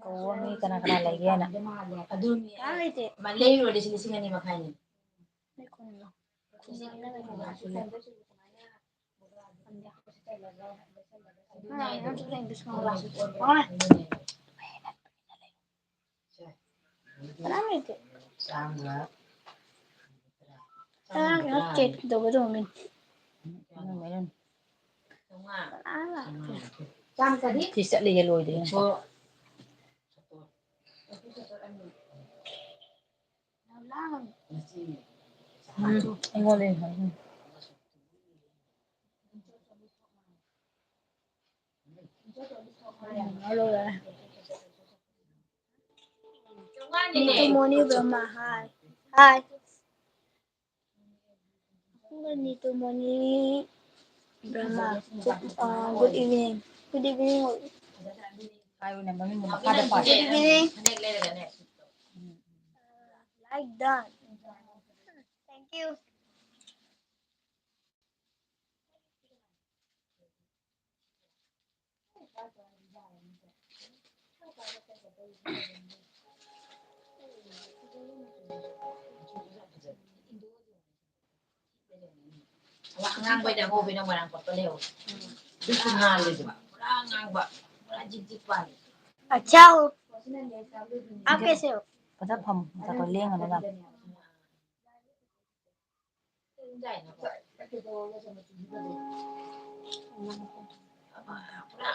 ꯀꯧꯋꯣ ꯃꯤ ꯀꯅꯥ ꯀꯅꯥ ꯂꯩꯒꯦꯅ ꯂꯩꯔꯨꯔꯗꯤ 2,200 ꯃꯈꯥꯏꯅꯤ ꯁꯤ ꯆꯠꯂꯤꯒ ꯂꯣꯏꯗ꯭ꯔꯤ ꯑꯩꯉꯣꯟꯗ Nitumoni Brahma. Hi. Hi. Nitumoni Brahma. Good evening. Good evening. 하이오네 머밍 막하다 빠. Good evening. Like that. Thank you. Ngang ngô bên ngoài có lều. Cứ ngàn lên mà. Ngang bạ. Jik bạ. अच्छा हो आप कैसे हो पता हम तो लेंगे ना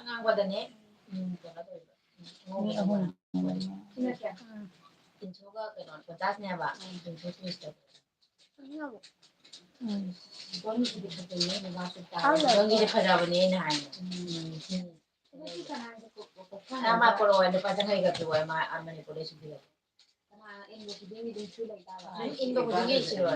ngang qua đây 인초가 그런 자스냐 봐. 인초 트위스트. 여기를 가져보니 나이. 아마 걸어와도 빠져나가 가지고 아마 안만이 보내시 비요. 인도 부족이 있어요.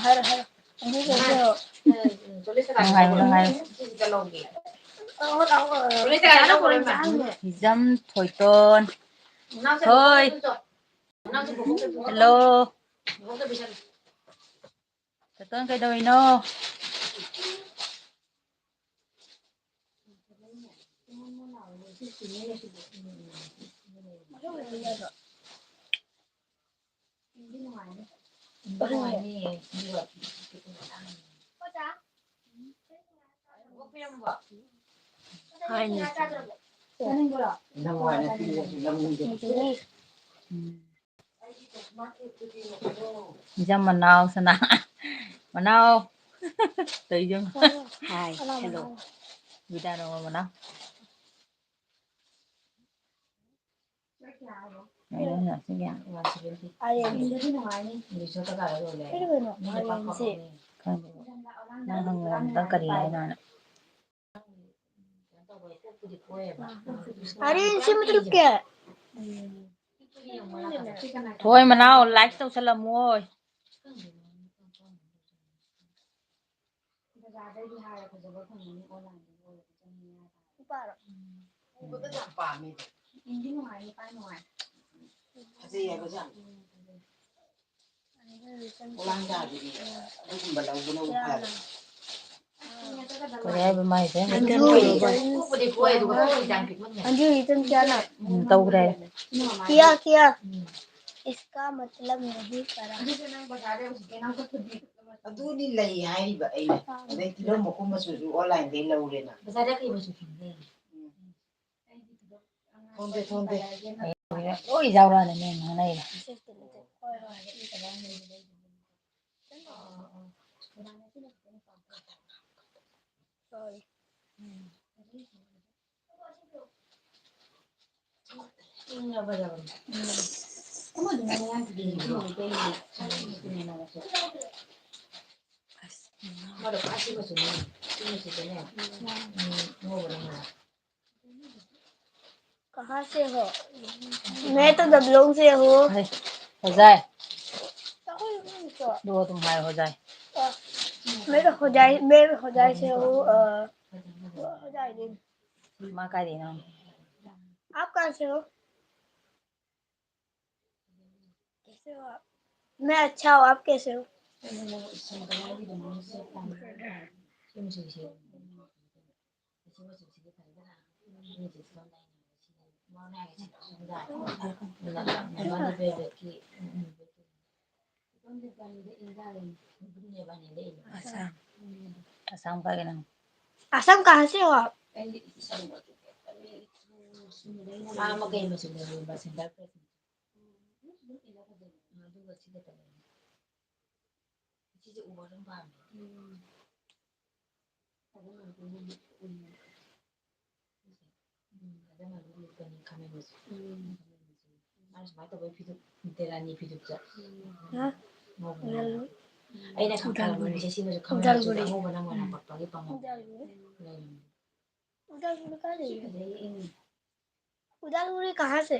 हर हर अभी कैसे हो Hijam थोइटोन thôi hello Tatoon kaidoino Jam Manao sana Manao Tự dưng Hi, hello. Vida đâu Manao Này đó là xin chào Đang hằng đang cần lại nè अरे इनसे मतलब क्या है Thôi Manao like tao sẽ làm mua ơi Kaya ba mai thế? Anju इतन क्या ना Tâu đây. किया किया इसका मतलब नहीं करा ꯑꯗꯨꯗꯤ ꯂꯩ ꯍꯥꯏꯔꯤꯕ ꯑꯩꯅ ꯑꯗꯩ ꯇꯤꯜꯍꯧ ꯃꯀꯨꯝ ꯃꯆꯨꯁꯨ ꯑꯣꯟꯂꯥꯏꯟꯗꯩ ꯂꯧꯔꯦꯅ ꯕꯖꯥꯔꯗ ꯀꯩ ꯃꯆꯨ ꯐꯪꯒꯦ ꯊꯣꯟꯗꯦ Ôi rau ra này nè nó này कहाँ से हो मैं तो दबलों से हूँ हो जाए दो तुम हाय हो जाए मैं होजाई से हूँ होजाई दिन माँ का देना आप कहाँ से हो कैसे हो आप मैं अच्छा हूँ आप कैसे हो Asam. Asam kayak nang. Assam कहाँ से हो आप Magay mo sila yung basin dapat. Duga sila talaga. Sisi uwarang ba? Ada malu kan kami mas. Harus mata boy pitu terani pitu sa. हाँ Ay na kakala mo siya sino sa kamera sa mo ba nang wala pagpagi pa mo. Udalguri कहाँ से उदालगुड़ी कहाँ से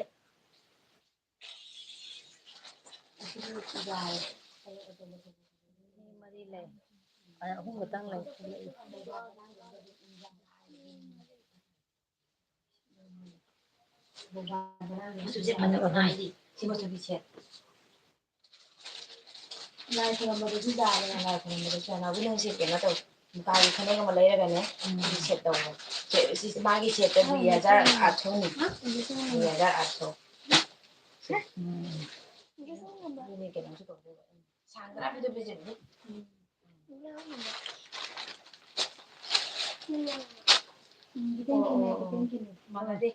Mari lay. Ay ako batang lay. Sujet mana orang ini? Sino sa biset? Lai ko mo rin da na lai ko mo rin na bilang siya na to. Mukha ko na mo lai ra ne. Siya to. Si magi siya to biya jar atho ni. Biya jar atho. Ini ke nang to. Sangra bi to bi je ni. Mana de.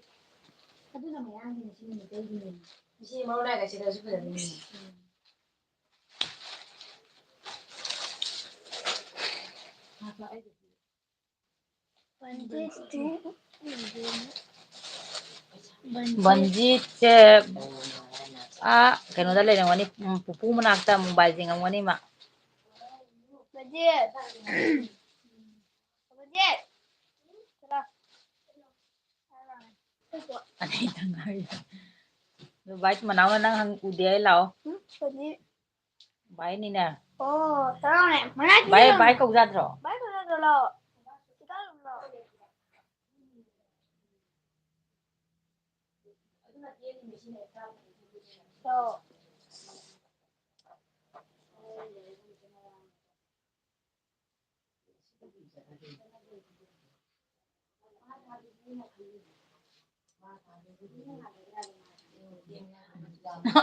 Aduna may angin si ni de ni. Si mo na ka sila su da ni. Banjit se kano dala ng wani pupu manakta mong bajing ang wani ma. Budget budget चला Ano itang hari. Bait manaw na nang hang udiay lao. Budget Bay ni na. ओ चलो ने मना Bay bay kog jadro. Bye तो चलो चलो तो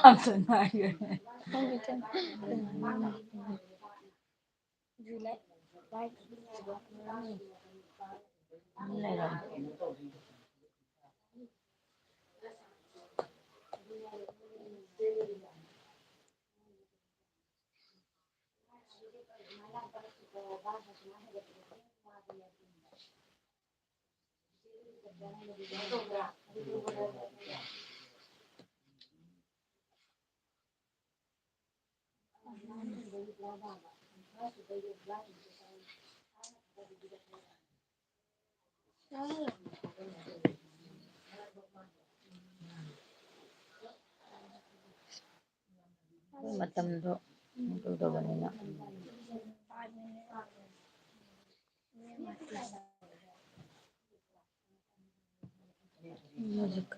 Ang sunay. जुलाई bye Matam do. Ito daw nila. Music.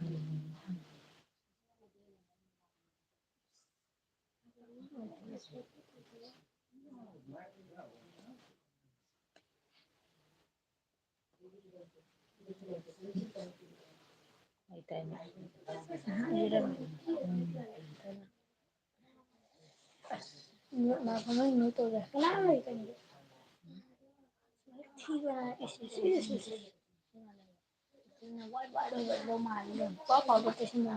Ay tayo. मैं समझ नहीं तो रखना है कहीं ठीक है इसी वाई वाई वो मार ले पापा को तो सुना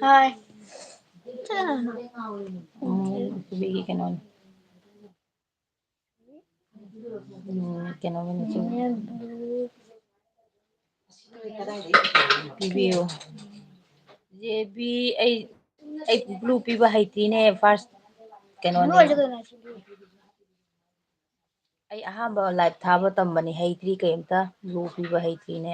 Hi. Bigi ka nun. Kinamin siya. Bibiyo. JB ay ꯑꯩ ꯕ꯭ꯂꯨ ꯄꯤꯕ ꯍꯩꯇ꯭ꯔꯤꯅꯦ ꯐꯥꯔꯁ ꯀꯩꯅꯣꯅꯦ ꯑꯩ ꯑꯍꯥꯟꯕ ꯂꯥꯏꯚ ꯊꯥꯕ ꯇꯝꯕꯅꯤ ꯍꯩꯇ꯭ꯔꯤ ꯀꯩꯝꯇ ꯕ꯭ꯂꯨ ꯄꯤꯕ ꯍꯩꯇ꯭ꯔꯤꯅꯦ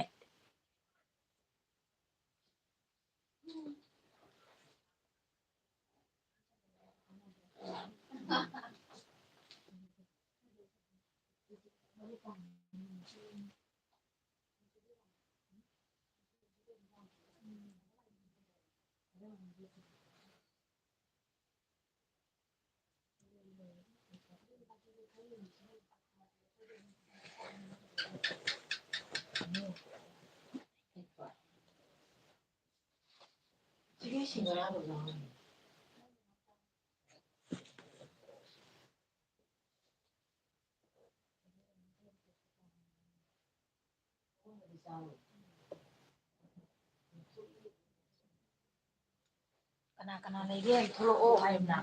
ꯀꯅꯥ ꯀꯅꯥ ꯂꯩꯒꯦ ꯊꯣꯛꯂꯛꯑꯣ ꯍꯥꯏꯕꯅ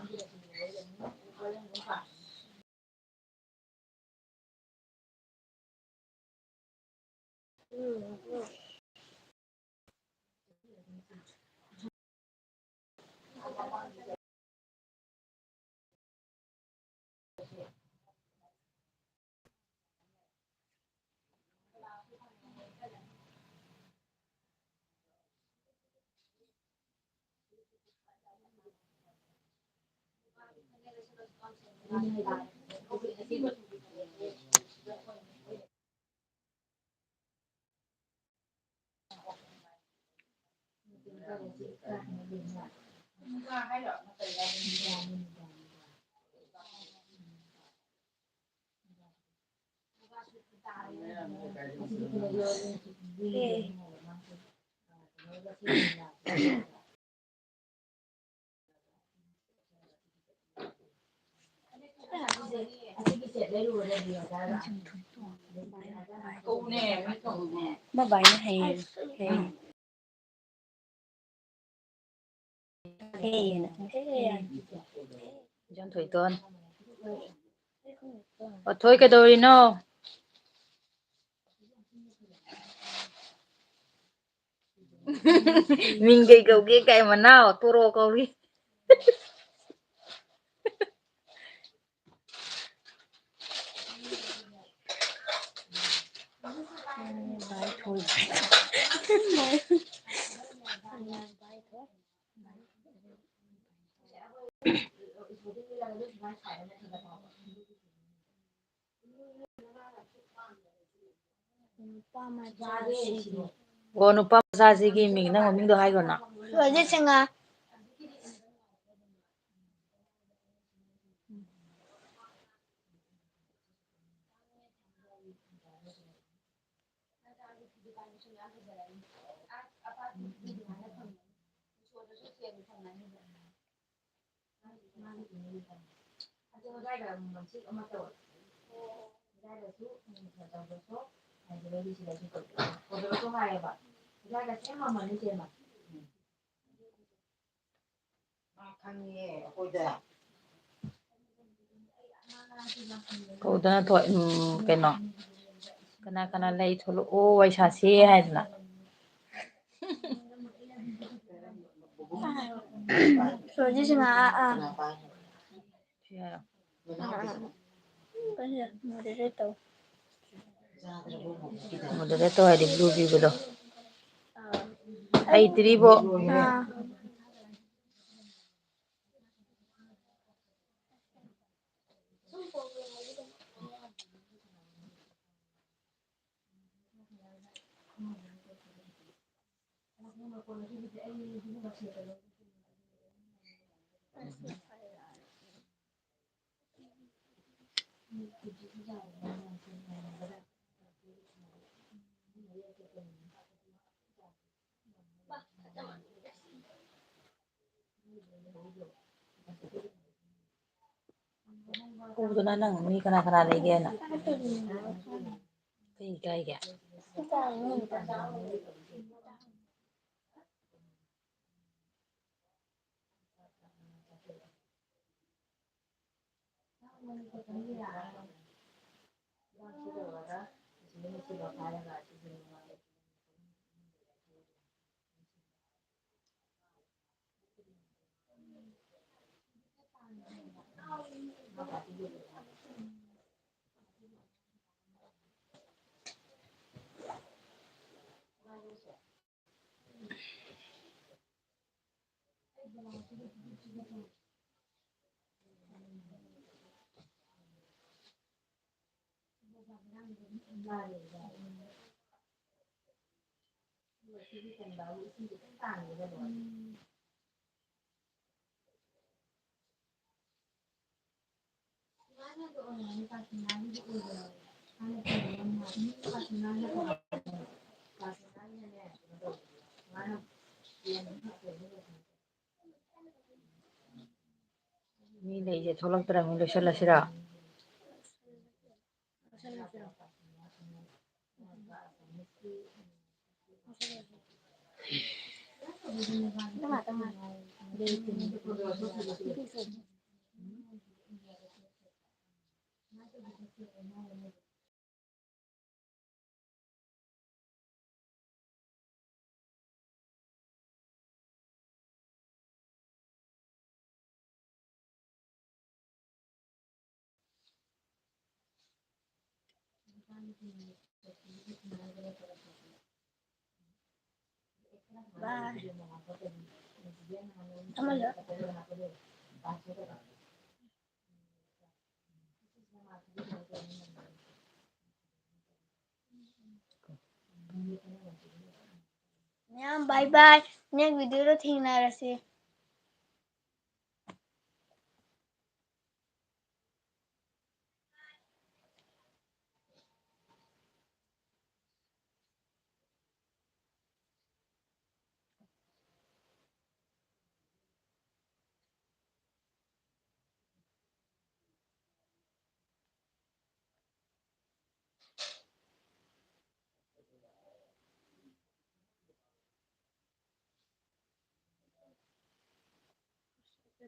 Babaynya ꯏꯟꯖꯥꯡ ꯊꯣꯏꯇꯣꯟ ꯑꯊꯣꯏ ꯀꯩꯗꯧꯔꯤꯅꯣ ꯃꯤꯡ ꯀꯩ ꯀꯧꯒꯦ ꯀꯥꯏ ꯃꯅꯥꯎ ꯇꯣꯔꯣ ꯀꯧꯔꯤ ꯑꯣ ꯅꯨꯄꯥ ꯃꯆꯥꯁꯤꯒꯤ ꯃꯤꯡ ꯅꯪ ꯃꯃꯤꯡꯗꯣ ꯍꯥꯏꯈ꯭ꯔꯣꯅ ꯀꯧꯗꯅ ꯊꯣꯛ ꯀꯩꯅꯣ ꯀꯅꯥ ꯀꯅꯥ ꯂꯩ ꯊꯣꯛꯂꯛꯑꯣ ꯋꯥꯔꯤ ꯁꯥꯁꯦ ꯍꯥꯏꯗꯅ ꯃꯣꯗꯔꯦꯠ ꯇꯧ ꯍꯥꯏꯗꯤ ꯕ꯭ꯂꯨ ꯄꯤꯕꯗꯣ ꯍꯩꯇ꯭ꯔꯤꯕꯣ ꯀꯧꯗꯅ ꯅꯪ ꯃꯤ ꯀꯅꯥ ꯀꯅꯥ ꯂꯩꯒꯦꯅ ꯀꯩ ꯏꯀꯥꯏꯒꯦ ꯃꯤ ꯂꯩꯁꯦ ꯊꯣꯛꯂꯛꯇ꯭ꯔꯕꯅꯤ ꯂꯣꯏꯁꯤꯜꯂꯁꯤꯔꯣ Bye. Amalo. Ma'am, bye bye. Next video ro thengnarase.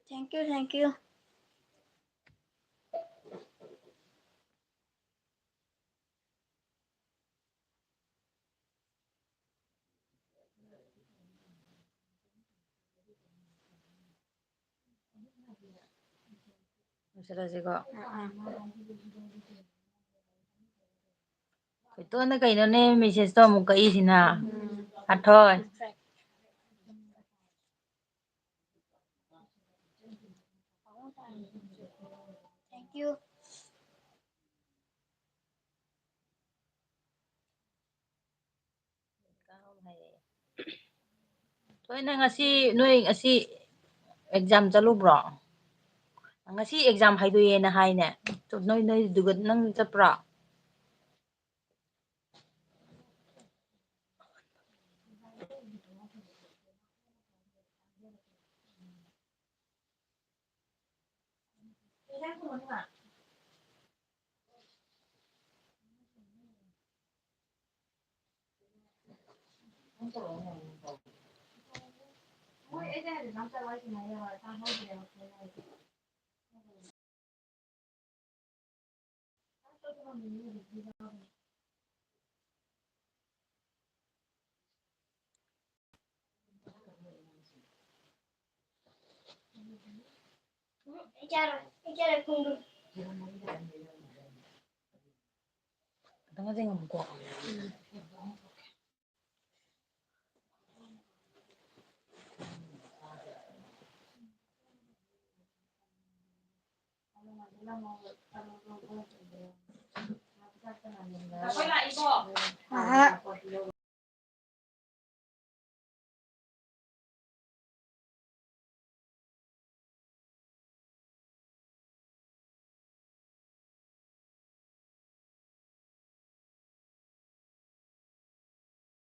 Thank you, thank you. ꯂꯣꯏꯁꯤꯜꯂꯁꯤꯀꯣ ꯏꯇꯣꯟꯗ ꯀꯩꯅꯣꯅꯦ ꯃꯦꯁꯦꯖꯇꯣ ꯑꯃꯨꯛ ꯀꯛꯏꯁꯤꯅ ꯑꯊꯣꯏ Thank you. ꯊꯣꯏꯅ ꯉꯁꯤ ꯅꯣꯏ ꯉꯁꯤ ꯑꯦꯛꯖꯥꯝ ꯆꯠꯂꯨꯕ꯭ꯔꯣ ꯉꯁꯤ ꯑꯦꯛꯖꯥꯝ ꯍꯥꯏꯗꯣꯛꯑꯦꯅ ꯍꯥꯏꯅꯦ ꯅꯣꯏꯗꯨꯒ ꯅꯪ ꯆꯠꯄ꯭ꯔꯣ